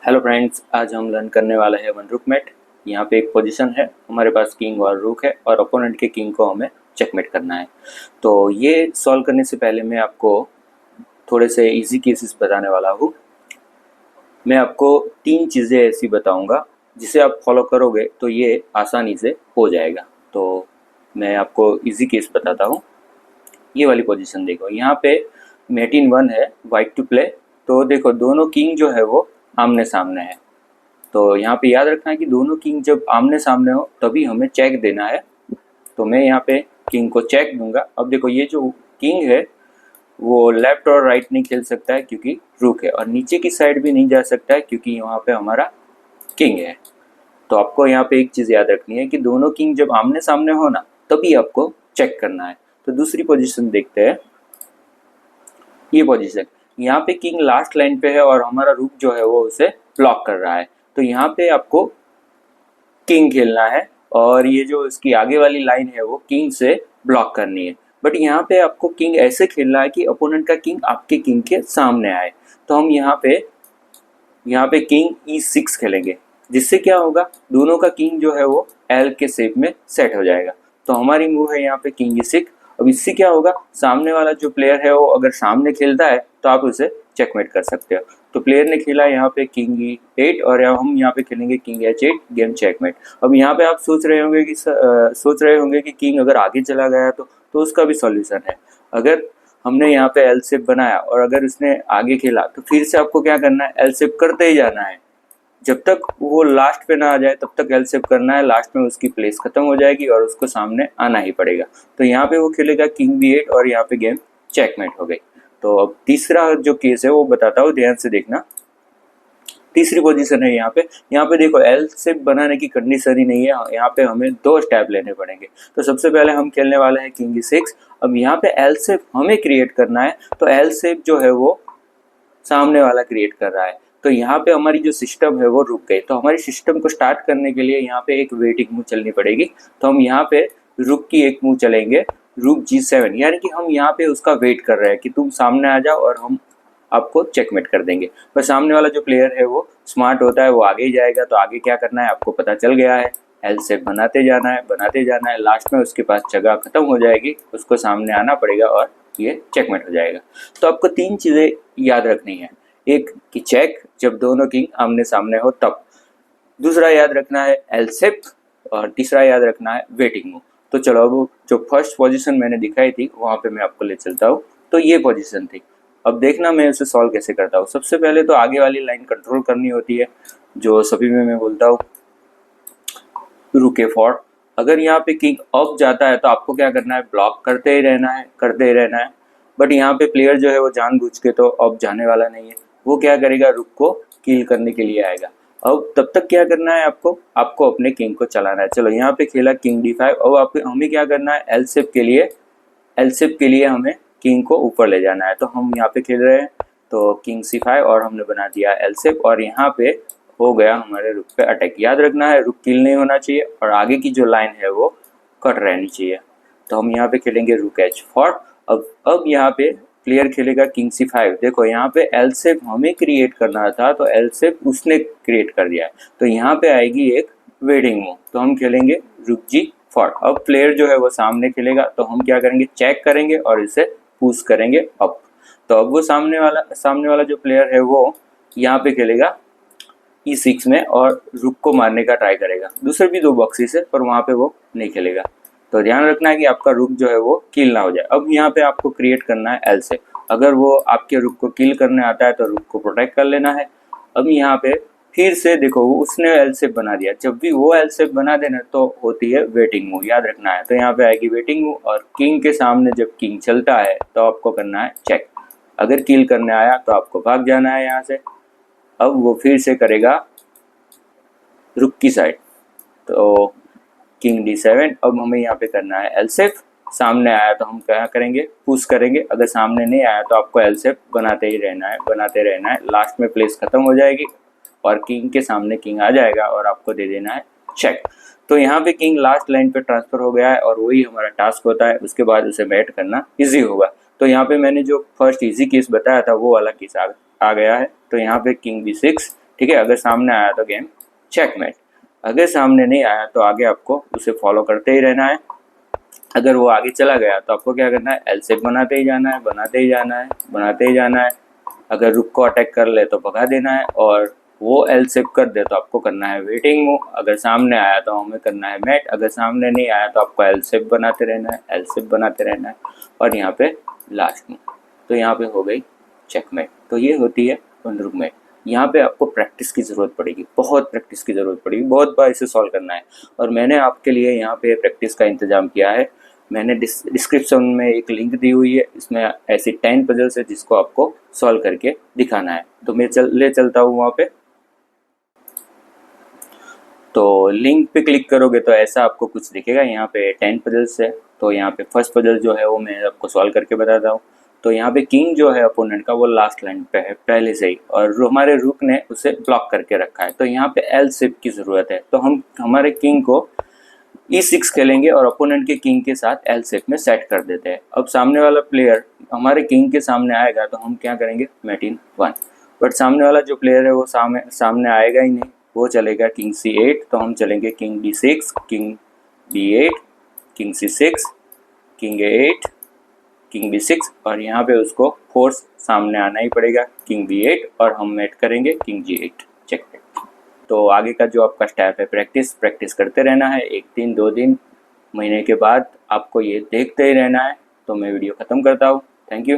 Hello friends, आज हम learn करने वाले हैं वन रुक मेट। यहाँ पे एक पोजीशन है, हमारे पास किंग और रुक है और ओपोनेंट के किंग को हमें चेकमेट करना है। तो ये सॉल्व करने से पहले मैं आपको थोड़े से इजी केसेस बताने वाला हूँ। मैं आपको 3 चीज़ें ऐसी बताऊँगा जिसे आप फॉलो करोगे तो ये आसानी से हो जाएगा। तो मैं आपको इजी केस बताता हूँ। ये वाली पोजीशन देखो, यहाँ पे मेट इन 1 है, वाइट टू प्ले। तो देखो दोनों किंग जो है वो आमने सामने है। तो यहाँ पे याद रखना है कि दोनों किंग जब आमने सामने हो तभी हमें चेक देना है। तो मैं यहाँ पे किंग को चेक दूंगा। अब देखो ये जो किंग है वो लेफ्ट और राइट नहीं खेल सकता है क्योंकि रुक है, और नीचे की साइड भी नहीं जा सकता है क्योंकि वहाँ पे हमारा किंग है। तो आपको यहाँ पे एक चीज़ याद रखनी है कि दोनों किंग जब आमने सामने हो ना तभी आपको चेक करना है। तो दूसरी पोजिशन देखते हैं। ये पोजीशन, यहाँ पे किंग लास्ट लाइन पे है और हमारा रूक जो है वो उसे ब्लॉक कर रहा है। तो यहाँ पे आपको किंग खेलना है और ये जो इसकी आगे वाली लाइन है वो किंग से ब्लॉक करनी है। बट यहाँ पे आपको किंग ऐसे खेलना है कि अपोनेंट का किंग आपके किंग के सामने आए। तो हम यहाँ पे किंग E6 खेलेंगे, जिससे क्या होगा, दोनों का किंग जो है वो एल के शेप में सेट हो जाएगा। तो हमारी मूव है यहाँ पे किंग E6। अब इससे क्या होगा, सामने वाला जो प्लेयर है वो अगर सामने खेलता है तो आप उसे चेकमेट कर सकते हो। तो प्लेयर ने खेला यहाँ पे किंग E8 और हम यहाँ पे खेलेंगे किंग H8, गेम चेकमेट। अब यहाँ पे आप सोच रहे होंगे कि किंग अगर आगे चला गया तो उसका भी सॉल्यूशन है। अगर हमने यहाँ पे एल शेप बनाया और अगर उसने आगे खेला तो फिर से आपको क्या करना है, एल शेप करते ही जाना है। जब तक वो लास्ट पे ना आ जाए तब तक एल शेप करना है। लास्ट में उसकी प्लेस खत्म हो जाएगी और उसको सामने आना ही पड़ेगा। तो यहाँ पे वो खेलेगा किंग B8 और यहाँ पे गेम चेकमेट हो गई। तो अब तीसरा जो केस है वो बताता हूँ, ध्यान से देखना। तीसरी पोजीशन है यहाँ पे देखो एल शेप बनाने की कंडीशन ही नहीं है, यहाँ पे हमें 2 स्टेप लेने पड़ेंगे। तो सबसे पहले हम खेलने वाले हैं किंग E6। अब यहाँ पे एल शेप हमें क्रिएट करना है, तो एल शेप जो है वो सामने वाला क्रिएट कर रहा है। तो यहाँ पे हमारी जो सिस्टम है वो रुक गई। तो हमारी सिस्टम को स्टार्ट करने के लिए यहाँ पे एक वेटिंग मूव चलनी पड़ेगी। तो हम यहाँ पे रुक की एक मूव चलेंगे, रुक G7, यानी कि हम यहाँ पे उसका वेट कर रहे हैं कि तुम सामने आ जाओ और हम आपको चेकमेट कर देंगे। पर सामने वाला जो प्लेयर है वो स्मार्ट होता है, वो आगे ही जाएगा। तो आगे क्या करना है आपको पता चल गया है, एल शेप बनाते जाना है। लास्ट में उसके पास जगह खत्म हो जाएगी, उसको सामने आना पड़ेगा और ये चेकमेट हो जाएगा। तो आपको 3 चीज़ें याद रखनी है। एक कि चेक जब दोनों किंग आमने सामने हो तब, दूसरा याद रखना है एल शेप, और तीसरा याद रखना है वेटिंग मूव। तो चलो अब जो फर्स्ट पोजीशन मैंने दिखाई थी वहाँ पे मैं आपको ले चलता हूँ। तो ये पोजीशन थी। अब देखना मैं उसे सॉल्व कैसे करता हूँ। सबसे पहले तो आगे वाली लाइन कंट्रोल करनी होती है, जो सभी में मैं बोलता हूँ रुके फॉर। अगर यहाँ पे किंग अप जाता है तो आपको क्या करना है, ब्लॉक करते ही रहना है। बट यहाँ पे प्लेयर जो है वो जानबूझ के तो अप जाने वाला नहीं है, वो क्या करेगा, रुक को किल करने के लिए आएगा। अब तब तक क्या करना है आपको अपने किंग को चलाना है। चलो यहाँ पे खेला किंग D5। अब आप हमें क्या करना है, एल शेप के लिए हमें किंग को ऊपर ले जाना है। तो हम यहाँ पे खेल रहे हैं तो किंग C5 और हमने बना दिया एल शेप, और यहाँ पे हो गया हमारे रुक पे अटैक। याद रखना है रुक किल नहीं होना चाहिए और आगे की जो लाइन है वो कट रहनी चाहिए। तो हम यहाँ पे खेलेंगे रुक H4। अब यहाँ पे प्लेयर खेलेगा किंग C5। देखो यहाँ पे एल शेप हमें क्रिएट करना था तो एल शेप उसने क्रिएट कर दिया है। तो यहाँ पे आएगी एक वेटिंग मूव, तो हम खेलेंगे रुक G4। अब प्लेयर जो है वो सामने खेलेगा तो हम क्या करेंगे, चेक करेंगे और इसे पुश करेंगे अप। तो अब वो सामने वाला जो प्लेयर है वो यहाँ पे खेलेगा E6 में और रुक को मारने का ट्राई करेगा। दूसरे भी 2 बॉक्सेस है पर वहाँ पे वो नहीं खेलेगा। तो ध्यान रखना है कि आपका रुक जो है वो किल ना हो जाए। अब यहाँ पे आपको क्रिएट करना है एल से। अगर वो आपके रुक को किल करने आता है तो रुक को प्रोटेक्ट कर लेना है। अब यहाँ पे फिर से देखो वो उसने एल शेप बना दिया, जब भी वो एल शेप बना देना तो होती है वेटिंग मूव, याद रखना है। तो यहाँ पे आएगी वेटिंग मूव और किंग के सामने जब किंग चलता है तो आपको करना है चेक। अगर किल करने आया तो आपको भाग जाना है यहाँ से। अब वो फिर से करेगा रुक की साइड, तो किंग D7। अब हमें यहाँ पे करना है एल शेप। सामने आया तो हम क्या करेंगे, पुश करेंगे। अगर सामने नहीं आया तो आपको एल शेप बनाते रहना है। लास्ट में प्लेस खत्म हो जाएगी और किंग के सामने किंग आ जाएगा और आपको दे देना है चेक। तो यहाँ पे किंग लास्ट लाइन पे ट्रांसफर हो गया है और वही हमारा टास्क होता है। उसके बाद उसे मैट करना इजी होगा। तो यहाँ पे मैंने जो फर्स्ट इजी केस बताया था वो वाला केस आ गया है। तो यहाँ पे किंग B6, ठीक है। अगर सामने आया तो गेम चेकमेट, अगर सामने नहीं आया तो आगे आपको उसे फॉलो करते ही रहना है। अगर वो आगे चला गया तो आपको क्या करना है, एल शेप बनाते ही जाना है, बनाते ही जाना है, बनाते ही जाना है। अगर रुक को अटैक कर ले तो भगा देना है, और वो एल शेप कर दे तो आपको करना है वेटिंग मूव। अगर सामने आया तो हमें करना है मैट, अगर सामने नहीं आया तो आपको एल शेप बनाते रहना है, एल शेप बनाते रहना है, और यहाँ पे लास्ट मूव। तो यहाँ पे हो गई चेकमेट। तो ये होती है वन रुक मैट। यहाँ पे आपको प्रैक्टिस की ज़रूरत पड़ेगी, बहुत प्रैक्टिस की ज़रूरत पड़ेगी, बहुत बार इसे सॉल्व करना है। और मैंने आपके लिए यहाँ पे प्रैक्टिस का इंतज़ाम किया है। मैंने डिस्क्रिप्शन में एक लिंक दी हुई है, इसमें ऐसी 10 पजल्स है जिसको आपको सॉल्व करके दिखाना है। तो मैं ले चलता हूँ वहाँ पे। तो लिंक पे क्लिक करोगे तो ऐसा आपको कुछ दिखेगा। यहाँ पे 10 पजल्स है। तो यहाँ पे फर्स्ट पजल जो है वो मैं आपको सॉल्व करके बताता हूँ। तो यहाँ पे किंग जो है अपोनेंट का वो लास्ट लाइन पे है पहले से ही, और हमारे रूक ने उसे ब्लॉक करके रखा है। तो यहाँ पे एल शेप की ज़रूरत है। तो हम हमारे किंग को E6 खेलेंगे और अपोनेंट के किंग के साथ एल शेप में सेट कर देते हैं। अब सामने वाला प्लेयर हमारे किंग के सामने आएगा तो हम क्या करेंगे, मेट इन 1। बट सामने वाला जो प्लेयर है वो सामने आएगा ही नहीं, वो चलेगा किंग C8। तो हम चलेंगे king D6, king B8, king C6, king A8, king B6, और यहाँ पे उसको फोर्स सामने आना ही पड़ेगा, किंग B8, और हम मेट करेंगे किंग G8 चेक। तो आगे का जो आपका स्टेप है, प्रैक्टिस करते रहना है। 1 दिन 2 दिन महीने के बाद आपको ये देखते ही रहना है। तो मैं वीडियो ख़त्म करता हूँ। Thank you.